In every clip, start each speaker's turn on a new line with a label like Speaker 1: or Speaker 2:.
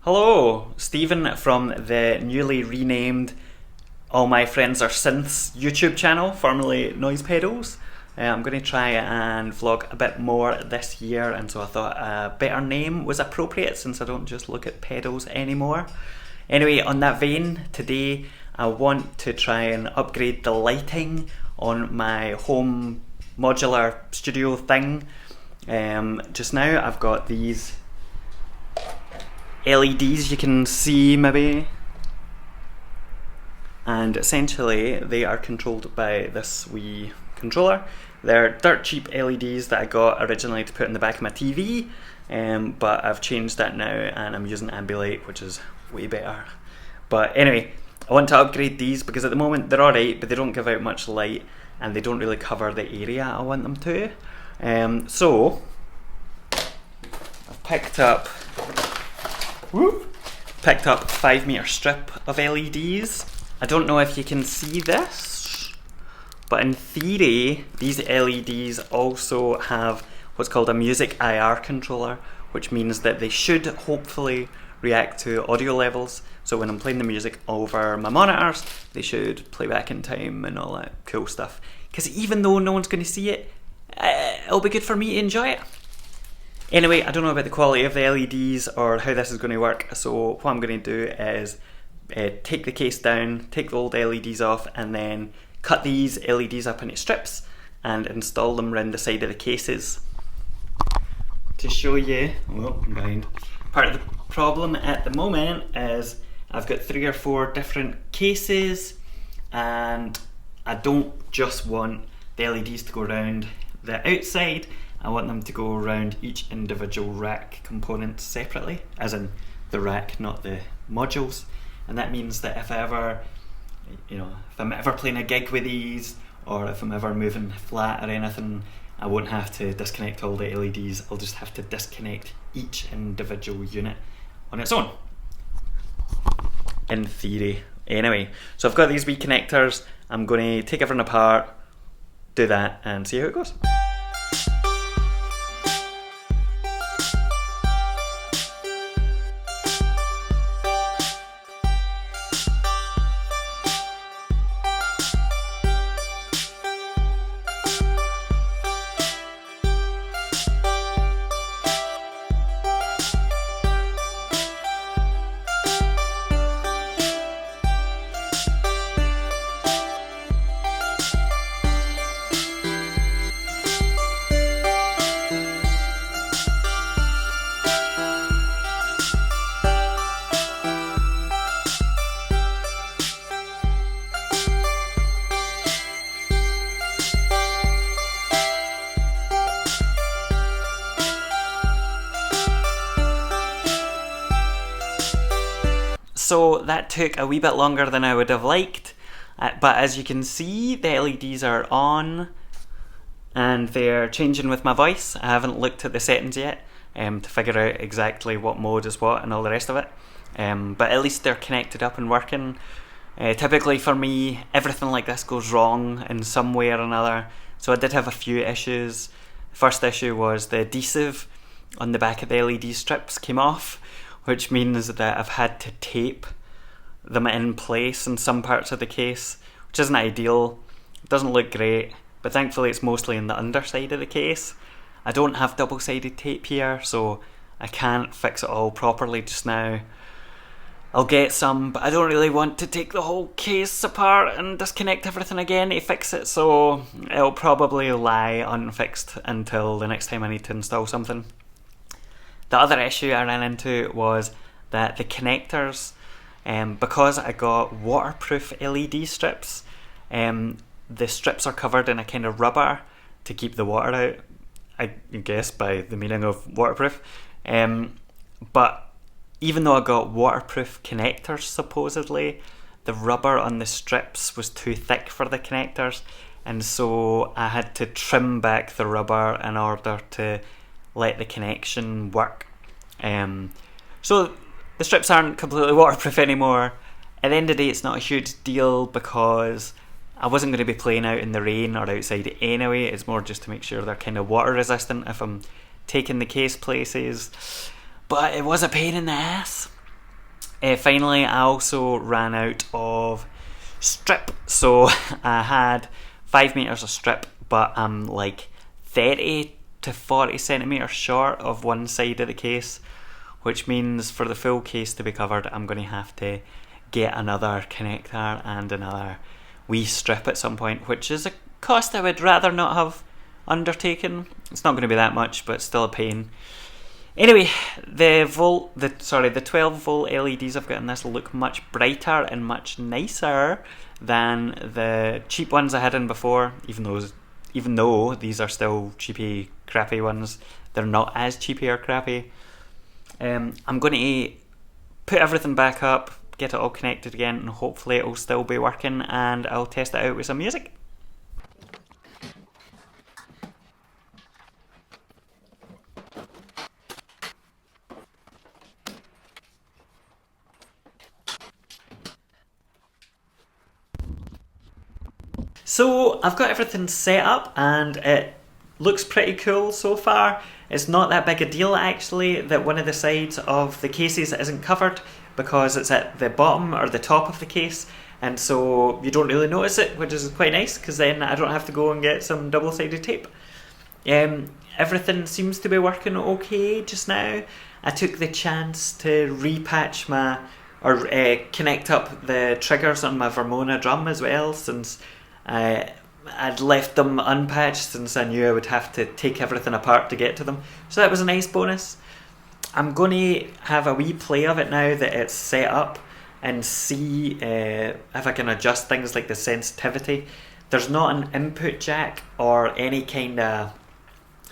Speaker 1: Hello, Stephen from the newly renamed All My Friends Are Synths YouTube channel, formerly Noise Pedals. I'm going to try and vlog a bit more this year, and so I thought a better name was appropriate since I don't just look at pedals anymore. Anyway, on that vein, today I want to try and upgrade the lighting on my home modular studio thing. Just now I've got these LEDs you can see maybe, and essentially they are controlled by this wee controller. They're dirt cheap LEDs that I got originally to put in the back of my TV, but I've changed that now and I'm using Ambilight, which is way better. But anyway, I want to upgrade these because at the moment they're alright, but they don't give out much light and they don't really cover the area I want them to. So I've picked up a 5 meter strip of LEDs. I don't know if you can see this, but in theory these LEDs also have what's called a music IR controller, which means that they should hopefully react to audio levels. So when I'm playing the music over my monitors, they should play back in time and all that cool stuff. Because even though no one's going to see it, it'll be good for me to enjoy it. Anyway, I don't know about the quality of the LEDs or how this is going to work, so what I'm going to do is take the case down, take the old LEDs off, and then cut these LEDs up into strips and install them around the side of the cases. To show you, oh, I'm behind. Part of the problem at the moment is I've got 3 or 4 different cases, and I don't just want the LEDs to go around the outside. I want them to go around each individual rack component separately, as in the rack, not the modules. And that means that if I'm ever playing a gig with these, or if I'm ever moving flat or anything, I won't have to disconnect all the LEDs. I'll just have to disconnect each individual unit on its own, in theory. Anyway, so I've got these wee connectors. I'm going to take everything apart, do that, and see how it goes. So that took a wee bit longer than I would have liked, but as you can see, the LEDs are on and they're changing with my voice. I haven't looked at the settings yet to figure out exactly what mode is what and all the rest of it, but at least they're connected up and working. Typically for me, everything like this goes wrong in some way or another, so I did have a few issues. The first issue was the adhesive on the back of the LED strips came off, which means that I've had to tape them in place in some parts of the case, which isn't ideal. It doesn't look great, but thankfully it's mostly in the underside of the case. I don't have double-sided tape here, so I can't fix it all properly just now. I'll get some, but I don't really want to take the whole case apart and disconnect everything again to fix it, so it'll probably lie unfixed until the next time I need to install something. The other issue I ran into was that the connectors, because I got waterproof LED strips, the strips are covered in a kind of rubber to keep the water out, I guess by the meaning of waterproof. But even though I got waterproof connectors supposedly, the rubber on the strips was too thick for the connectors, and so I had to trim back the rubber in order to let the connection work. So the strips aren't completely waterproof anymore. At the end of the day, it's not a huge deal because I wasn't going to be playing out in the rain or outside anyway. It's more just to make sure they're kind of water resistant if I'm taking the case places. But it was a pain in the ass. Finally, I also ran out of strip, so I had 5 meters of strip, but I'm like 30 to 40 centimeters short of one side of the case, which means for the full case to be covered, I'm going to have to get another connector and another wee strip at some point, which is a cost I would rather not have undertaken. It's not going to be that much, but still a pain. Anyway, the 12 volt LEDs I've got in this look much brighter and much nicer than the cheap ones I had in before. Even though these are still cheapy, crappy ones, they're not as cheapy or crappy. I'm going to put everything back up, get it all connected again, and hopefully it'll still be working, and I'll test it out with some music. So I've got everything set up and it looks pretty cool so far. It's not that big a deal actually that one of the sides of the cases isn't covered, because it's at the bottom or the top of the case, and so you don't really notice it, which is quite nice because then I don't have to go and get some double-sided tape. Everything seems to be working okay just now. I took the chance to repatch connect up the triggers on my Vermona drum as well, since I'd left them unpatched, since I knew I would have to take everything apart to get to them. So that was a nice bonus. I'm going to have a wee play of it now that it's set up and see if I can adjust things like the sensitivity. There's not an input jack or any kind of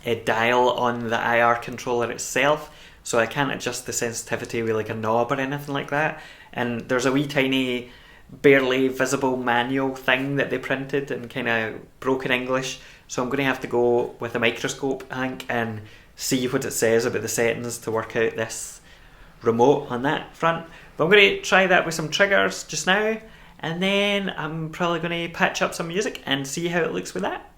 Speaker 1: a dial on the IR controller itself, so I can't adjust the sensitivity with like a knob or anything like that. And there's a wee tiny barely visible manual thing that they printed in kind of broken English, so I'm going to have to go with a microscope, I think, and see what it says about the settings to work out this remote on that front. But I'm going to try that with some triggers just now, and then I'm probably going to patch up some music and see how it looks with that.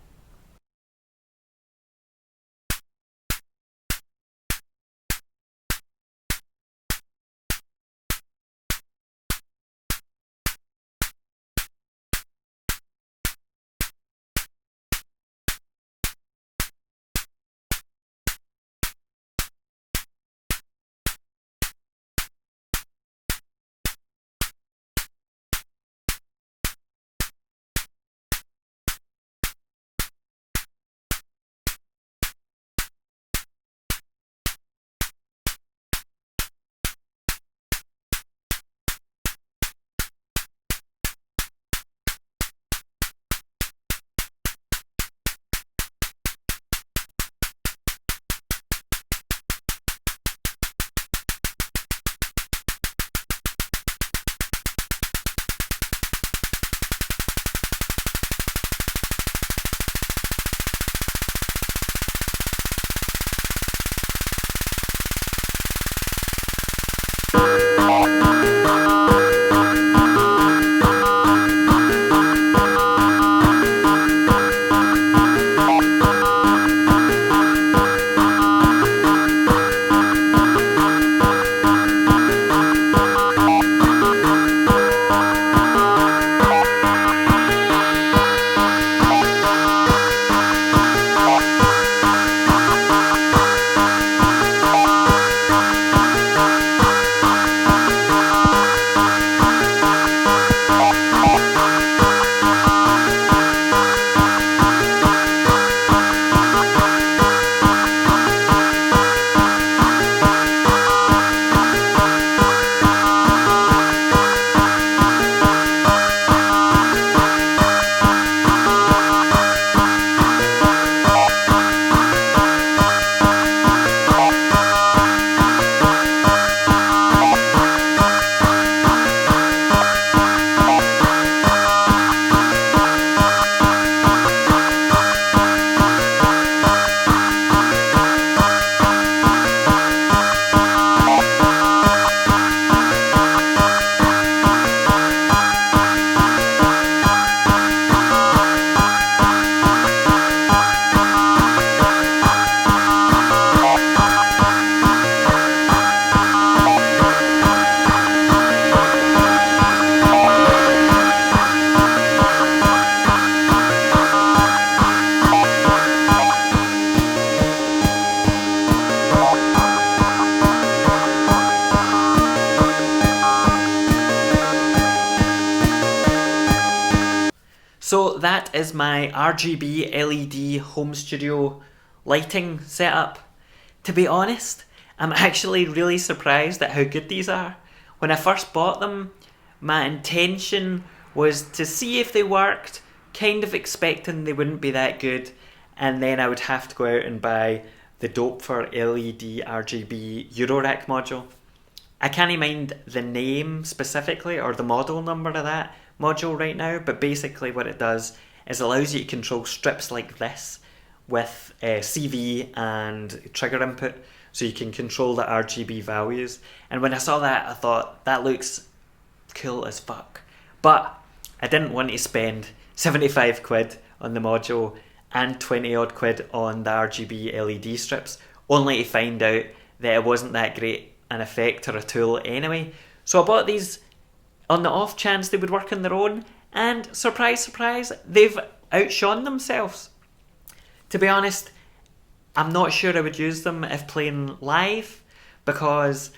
Speaker 1: So that is my RGB LED home studio lighting setup. To be honest, I'm actually really surprised at how good these are. When I first bought them, my intention was to see if they worked, kind of expecting they wouldn't be that good, and then I would have to go out and buy the Doepfer LED RGB Eurorack module. I can't mind the name specifically or the model number of that module right now, but basically what it does is allows you to control strips like this with CV and trigger input, so you can control the RGB values. And when I saw that, I thought that looks cool as fuck. But I didn't want to spend 75 quid on the module and 20 odd quid on the RGB LED strips, only to find out that it wasn't that great an effect or a tool anyway. So I bought these on the off chance they would work on their own, and surprise, surprise, they've outshone themselves. To be honest, I'm not sure I would use them if playing live, because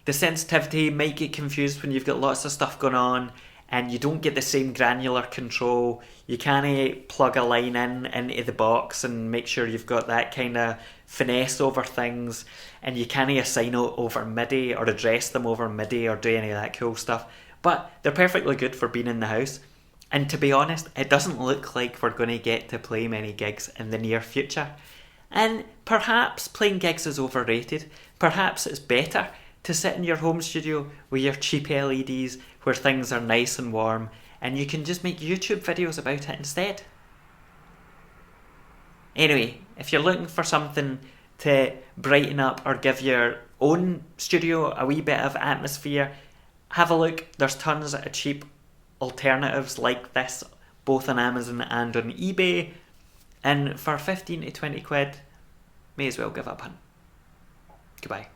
Speaker 1: the sensitivity might get confused when you've got lots of stuff going on and you don't get the same granular control. You can't plug a line into the box and make sure you've got that kind of finesse over things, and you can't assign over MIDI or address them over MIDI or do any of that cool stuff. But they're perfectly good for being in the house. And to be honest, it doesn't look like we're going to get to play many gigs in the near future. And perhaps playing gigs is overrated. Perhaps it's better to sit in your home studio with your cheap LEDs where things are nice and warm, and you can just make YouTube videos about it instead. Anyway, if you're looking for something to brighten up or give your own studio a wee bit of atmosphere, have a look. There's tons of cheap alternatives like this, both on Amazon and on eBay. And for 15 to 20 quid, may as well give up a punt. Goodbye.